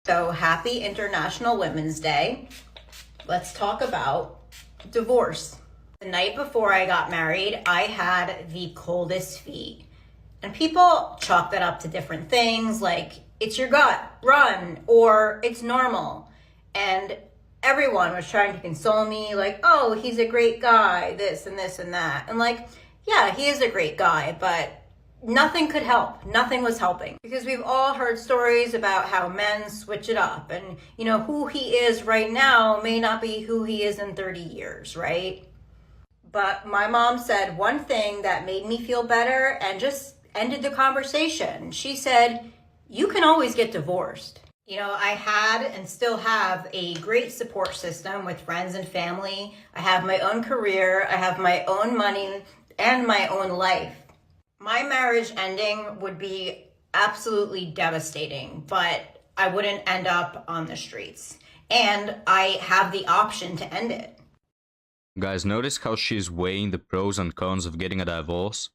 So happy International Women's Day. Let's talk about divorce. The night before I got married, I had the coldest feet. And people chalk that up to different things like it's your gut, run, or it's normal. And everyone was trying to console me like, oh, he's a great guy, this and this and that. And like, yeah, he is a great guy, but nothing could help. Nothing was helping because we've all heard stories about how men switch it up and, who he is right now may not be who he is in 30 years, right? But my mom said one thing that made me feel better and just ended the conversation. She said, you can always get divorced. I had and still have a great support system with friends and family. I have my own career. I have my own money and my own life. My marriage ending would be absolutely devastating, but I wouldn't end up on the streets. And I have the option to end it. Guys, notice how she's weighing the pros and cons of getting a divorce?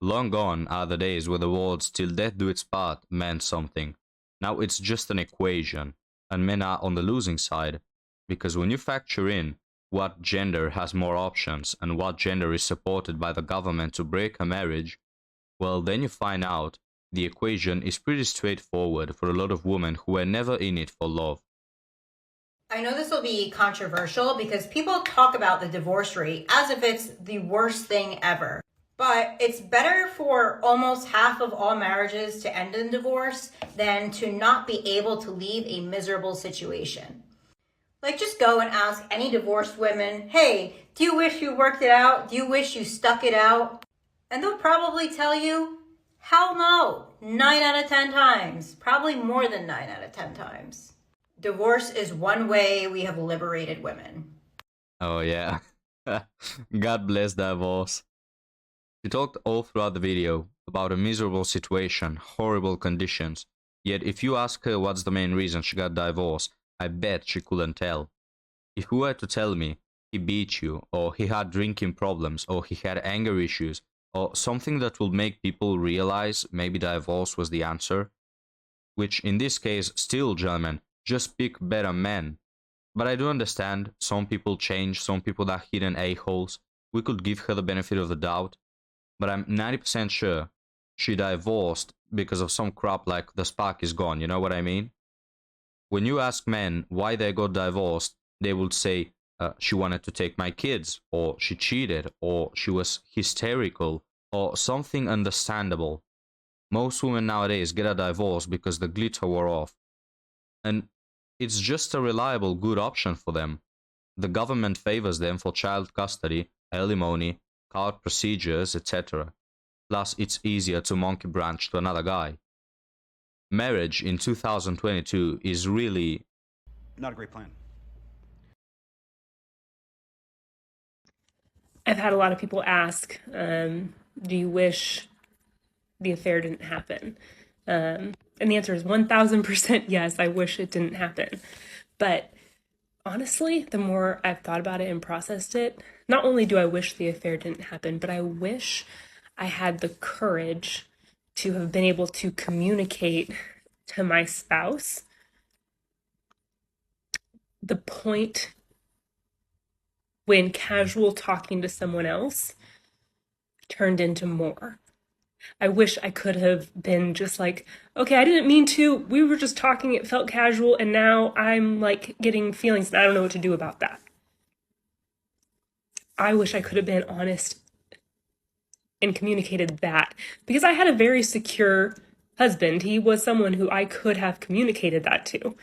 Long gone are the days where the words "till death do its part" meant something. Now it's just an equation, and men are on the losing side, because when you factor in what gender has more options and what gender is supported by the government to break a marriage, well, then you find out the equation is pretty straightforward for a lot of women who were never in it for love. I know this will be controversial because people talk about the divorce rate as if it's the worst thing ever. But it's better for almost half of all marriages to end in divorce than to not be able to leave a miserable situation. Like, just go and ask any divorced women, hey, do you wish you worked it out? Do you wish you stuck it out? And they'll probably tell you, hell no, 9 out of 10 times, probably more than 9 out of 10 times. Divorce is one way we have liberated women. Oh yeah, God bless divorce. She talked all throughout the video about a miserable situation, horrible conditions, yet if you ask her what's the main reason she got divorced, I bet she couldn't tell. If you were to tell me he beat you, or he had drinking problems, or he had anger issues, or something that will make people realize maybe divorce was the answer, which in this case, still, gentlemen, just pick better men. But I do understand, some people change, some people are hidden a-holes, we could give her the benefit of the doubt, but I'm 90% sure she divorced because of some crap like the spark is gone, you know what I mean? When you ask men why they got divorced, they would say, she wanted to take my kids, or she cheated, or she was hysterical, or something understandable. Most women nowadays get a divorce because the glitter wore off. And it's just a reliable, good option for them. The government favors them for child custody, alimony, court procedures, etc. Plus, it's easier to monkey branch to another guy. Marriage in 2022 is really not a great plan. I've had a lot of people ask, do you wish the affair didn't happen? And the answer is 1000% yes, I wish it didn't happen. But honestly, the more I've thought about it and processed it, not only do I wish the affair didn't happen, but I wish I had the courage to have been able to communicate to my spouse the point when casual talking to someone else turned into more. I wish I could have been just like, okay, I didn't mean to. We were just talking, it felt casual, and now I'm like getting feelings and I don't know what to do about that. I wish I could have been honest and communicated that because I had a very secure husband. He was someone who I could have communicated that to,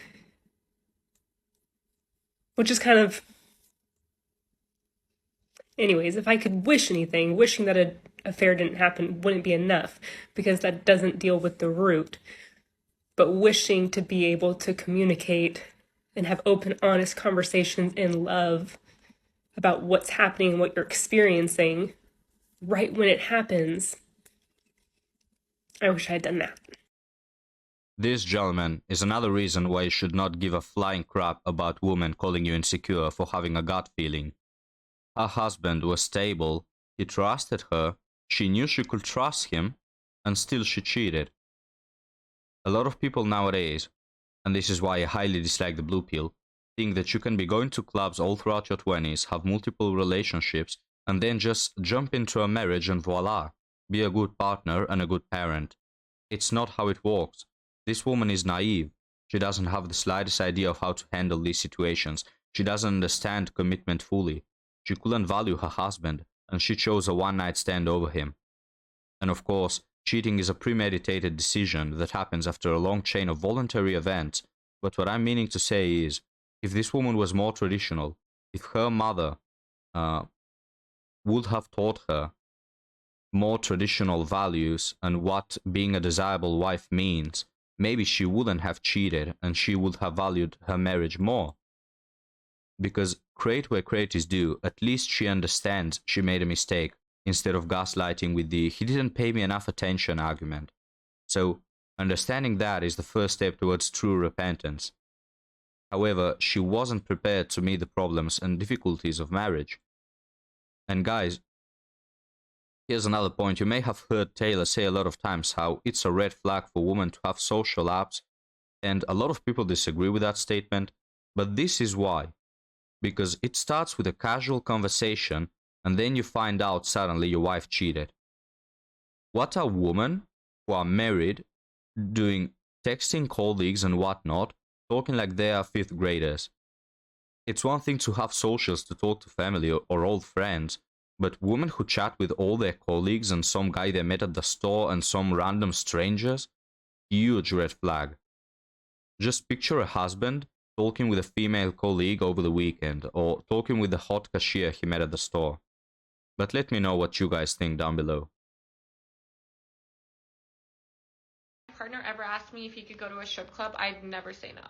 which is kind of, anyways, if I could wish anything, wishing that an affair didn't happen wouldn't be enough because that doesn't deal with the root. But wishing to be able to communicate and have open, honest conversations in love about what's happening and what you're experiencing right when it happens, I wish I had done that. This, gentleman, is another reason why you should not give a flying crap about women calling you insecure for having a gut feeling. Her husband was stable, he trusted her, she knew she could trust him, and still she cheated. A lot of people nowadays And this is why I highly dislike the blue pill. Think that you can be going to clubs all throughout your 20s, have multiple relationships, and then just jump into a marriage and voila, be a good partner and a good parent. It's not how it works. This woman is naive. She doesn't have the slightest idea of how to handle these situations. She doesn't understand commitment fully. She couldn't value her husband, and she chose a one-night stand over him. And of course, cheating is a premeditated decision that happens after a long chain of voluntary events. But what I'm meaning to say is, if this woman was more traditional, if her mother would have taught her more traditional values and what being a desirable wife means, maybe she wouldn't have cheated and she would have valued her marriage more. Because credit where credit is due, at least she understands she made a mistake, instead of gaslighting with the "he didn't pay me enough attention" argument. So, understanding that is the first step towards true repentance. However, she wasn't prepared to meet the problems and difficulties of marriage. And guys, here's another point. You may have heard Taylor say a lot of times how it's a red flag for women to have social apps, and a lot of people disagree with that statement, but this is why. Because it starts with a casual conversation, and then you find out suddenly your wife cheated. What are women who are married doing, texting colleagues and whatnot, talking like they are fifth graders? It's one thing to have socials to talk to family or old friends, but women who chat with all their colleagues and some guy they met at the store and some random strangers? Huge red flag. Just picture a husband talking with a female colleague over the weekend, or talking with the hot cashier he met at the store. But let me know what you guys think down below. My partner ever asked me if he could go to a strip club, I'd never say no.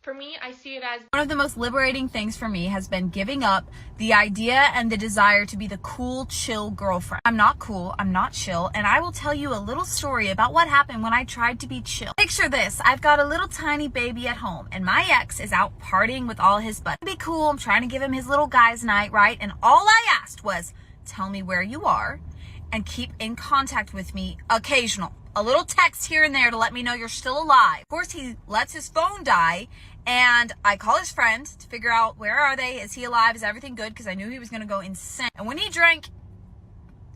For me, I see it as one of the most liberating things for me has been giving up the idea and the desire to be the cool, chill girlfriend. I'm not cool, I'm not chill, and I will tell you a little story about what happened when I tried to be chill. Picture this, I've got a little tiny baby at home, and my ex is out partying with all his buddies. Be cool, I'm trying to give him his little guy's night, right? And all I asked was, tell me where you are, and keep in contact with me occasional. A little text here and there to let me know you're still alive. Of course, he lets his phone die, and I call his friend to figure out where are they, is he alive, is everything good, because I knew he was going to go insane. And when he drank,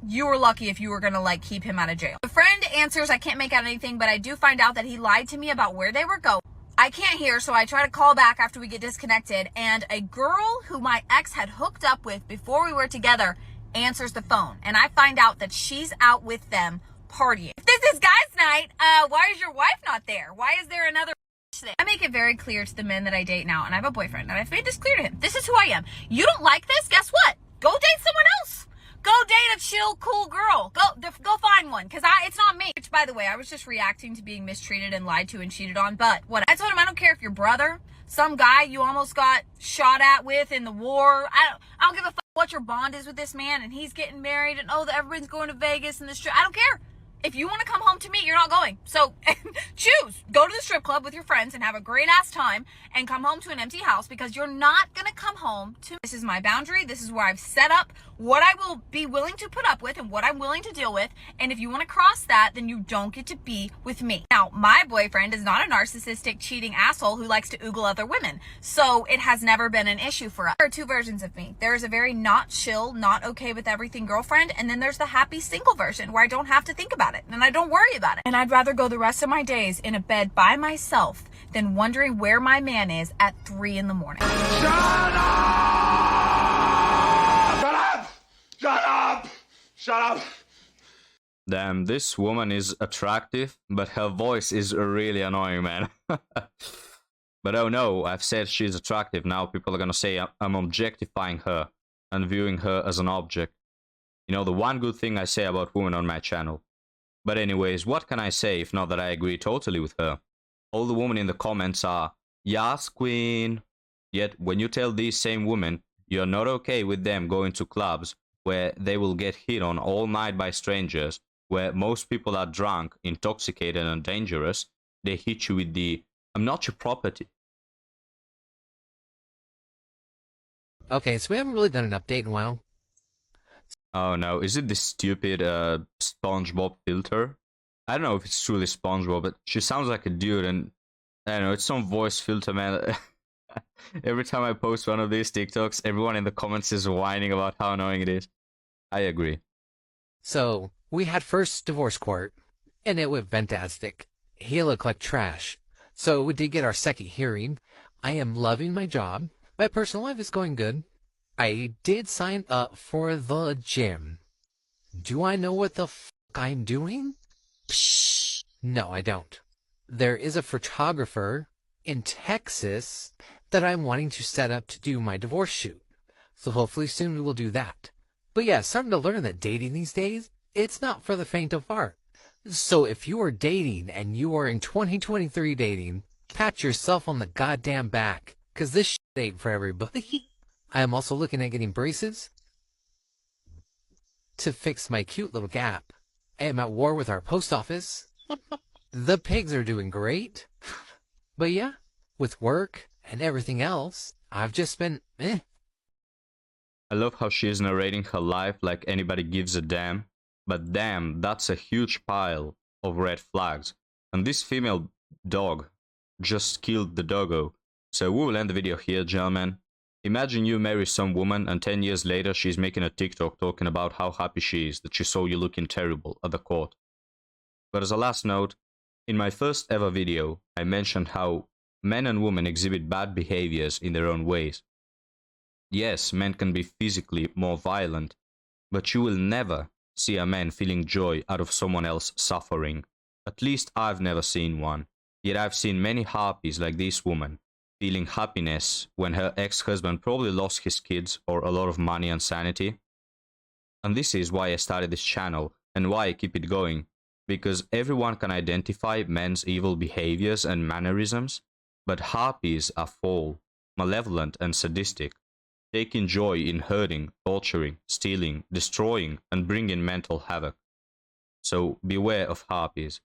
you were lucky if you were going to keep him out of jail. The friend answers, I can't make out anything, but I do find out that he lied to me about where they were going. I can't hear, so I try to call back after we get disconnected, and a girl who my ex had hooked up with before we were together answers the phone, and I find out that she's out with them partying. If this is guys' night, why is your wife not there? Why is there another there? I make it very clear to the men that I date now, and I have a boyfriend, and I've made this clear to him. This is who I am. You don't like this? Guess what? Go date someone else. Go date a chill, cool girl. Go find one, because it's not me. Which, by the way, I was just reacting to being mistreated and lied to and cheated on, but what I told him, I don't care if your brother, some guy you almost got shot at with in the war, I don't give a fuck what your bond is with this man, and he's getting married, and everyone's going to Vegas and the strip. I don't care. If you want to come home to me, you're not going. So choose. Go to the strip club with your friends and have a great ass time and come home to an empty house, because you're not going to come home to me. This is my boundary. This is where I've set up what I will be willing to put up with and what I'm willing to deal with. And if you want to cross that, then you don't get to be with me. Now, my boyfriend is not a narcissistic, cheating asshole who likes to oogle other women. So it has never been an issue for us. There are two versions of me. There is a very not chill, not okay with everything girlfriend. And then there's the happy single version where I don't have to think about it and I don't worry about it. And I'd rather go the rest of my days in a bed by myself than wondering where my man is at 3 in the morning. Shut up! Shut up! Shut up! Shut up! Damn, this woman is attractive, but her voice is really annoying, man. But oh no, I've said she's attractive. Now people are gonna say I'm objectifying her and viewing her as an object. You know, the one good thing I say about women on my channel. But anyways, what can I say if not that I agree totally with her? All the women in the comments are, yes, queen. Yet when you tell these same women you're not okay with them going to clubs where they will get hit on all night by strangers, where most people are drunk, intoxicated and dangerous, they hit you with the, I'm not your property. Okay, so we haven't really done an update in a while. Oh no, is it this stupid SpongeBob filter? I don't know if it's truly SpongeBob, but she sounds like a dude, and I don't know, it's some voice filter, man. Every time I post one of these TikToks, everyone in the comments is whining about how annoying it is. I agree. So, we had first divorce court, and it went fantastic. He looked like trash. So, we did get our second hearing. I am loving my job. My personal life is going good. I did sign up for the gym. Do I know what the f*** I'm doing? Psh, no, I don't. There is a photographer in Texas that I'm wanting to set up to do my divorce shoot. So hopefully soon we will do that. But yeah, starting to learn that dating these days, it's not for the faint of heart. So if you are dating and you are in 2023 dating, pat yourself on the goddamn back, because this shit ain't for everybody. I am also looking at getting braces to fix my cute little gap. I am at war with our post office. The pigs are doing great. But yeah, with work and everything else, I've just been I love how she is narrating her life like anybody gives a damn. But damn, that's a huge pile of red flags. And this female dog just killed the doggo. So we will end the video here, gentlemen. Imagine you marry some woman and 10 years later she's making a TikTok talking about how happy she is that she saw you looking terrible at the court. But as a last note, in my first ever video, I mentioned how men and women exhibit bad behaviors in their own ways. Yes, men can be physically more violent, but you will never see a man feeling joy out of someone else suffering. At least I've never seen one. Yet I've seen many harpies like this woman, feeling happiness when her ex-husband probably lost his kids or a lot of money and sanity. And this is why I started this channel and why I keep it going. Because everyone can identify men's evil behaviors and mannerisms, but harpies are foul, malevolent and sadistic, taking joy in hurting, torturing, stealing, destroying, and bringing mental havoc. So beware of harpies.